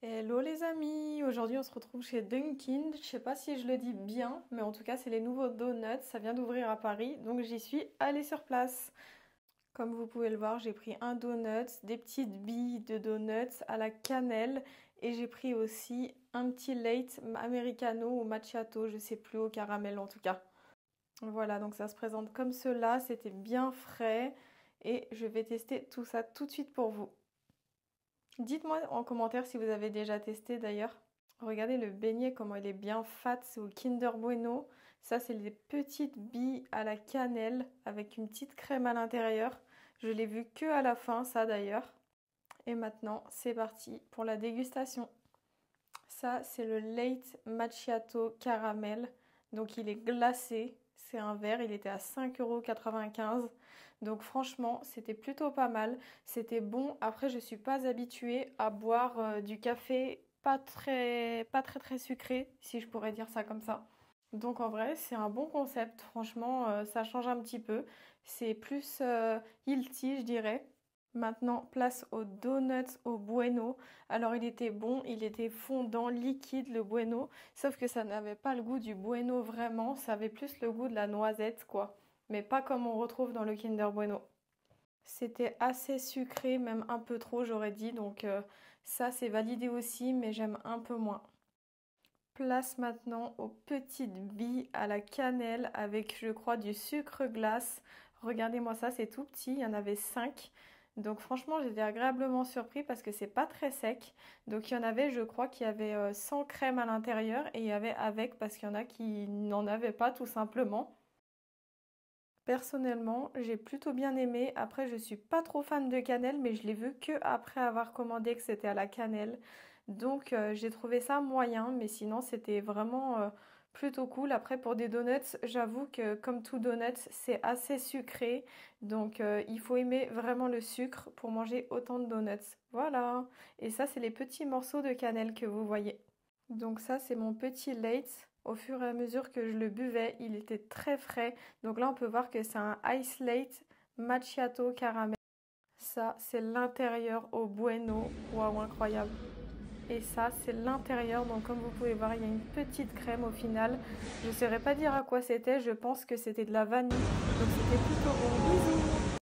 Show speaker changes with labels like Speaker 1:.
Speaker 1: Hello les amis, aujourd'hui on se retrouve chez Dunkin. Je sais pas si je le dis bien, mais en tout cas c'est les nouveaux donuts, ça vient d'ouvrir à Paris, donc j'y suis allée sur place. Comme vous pouvez le voir, j'ai pris un donut, des petites billes de donuts à la cannelle et j'ai pris aussi un petit late americano ou macchiato, je sais plus, au caramel en tout cas. Voilà, donc ça se présente comme cela, c'était bien frais et je vais tester tout ça tout de suite pour vous. Dites-moi en commentaire si vous avez déjà testé d'ailleurs. Regardez le beignet, comment il est bien fat, c'est au Kinder Bueno. Ça, c'est les petites billes à la cannelle avec une petite crème à l'intérieur. Je l'ai vu que à la fin, ça d'ailleurs. Et maintenant, c'est parti pour la dégustation. Ça, c'est le Late Macchiato Caramel. Donc, il est glacé. C'est un verre, il était à 5,95 €. Donc franchement, c'était plutôt pas mal. C'était bon. Après, je suis pas habituée à boire du café pas très sucré, si je pourrais dire ça comme ça. Donc en vrai, c'est un bon concept. Franchement, ça change un petit peu. C'est plus healthy, je dirais. Maintenant, place aux donuts au Bueno. Alors, il était bon, il était fondant, liquide le Bueno, sauf que ça n'avait pas le goût du Bueno vraiment, ça avait plus le goût de la noisette, quoi. Mais pas comme on retrouve dans le Kinder Bueno. C'était assez sucré, même un peu trop, j'aurais dit, donc ça, c'est validé aussi, mais j'aime un peu moins. Place maintenant aux petites billes à la cannelle avec, je crois, du sucre glace. Regardez-moi ça, c'est tout petit, il y en avait 5. Donc franchement, j'étais agréablement surpris parce que c'est pas très sec. Donc il y en avait, je crois, qui avait sans crème à l'intérieur et il y avait avec parce qu'il y en a qui n'en avaient pas tout simplement. Personnellement, j'ai plutôt bien aimé. Après, je suis pas trop fan de cannelle, mais je l'ai vu que après avoir commandé que c'était à la cannelle. Donc, j'ai trouvé ça moyen, mais sinon, c'était vraiment plutôt cool. Après, pour des donuts, j'avoue que comme tout donut, c'est assez sucré. Donc, il faut aimer vraiment le sucre pour manger autant de donuts. Voilà. Et ça, c'est les petits morceaux de cannelle que vous voyez. Donc ça, c'est mon petit late. Au fur et à mesure que je le buvais, il était très frais. Donc là, on peut voir que c'est un ice late macchiato caramel. Ça, c'est l'intérieur au bueno. Waouh, incroyable. Et ça, c'est l'intérieur. Donc comme vous pouvez voir, il y a une petite crème au final. Je ne saurais pas dire à quoi c'était. Je pense que c'était de la vanille. Donc c'était plutôt bon. Bisous!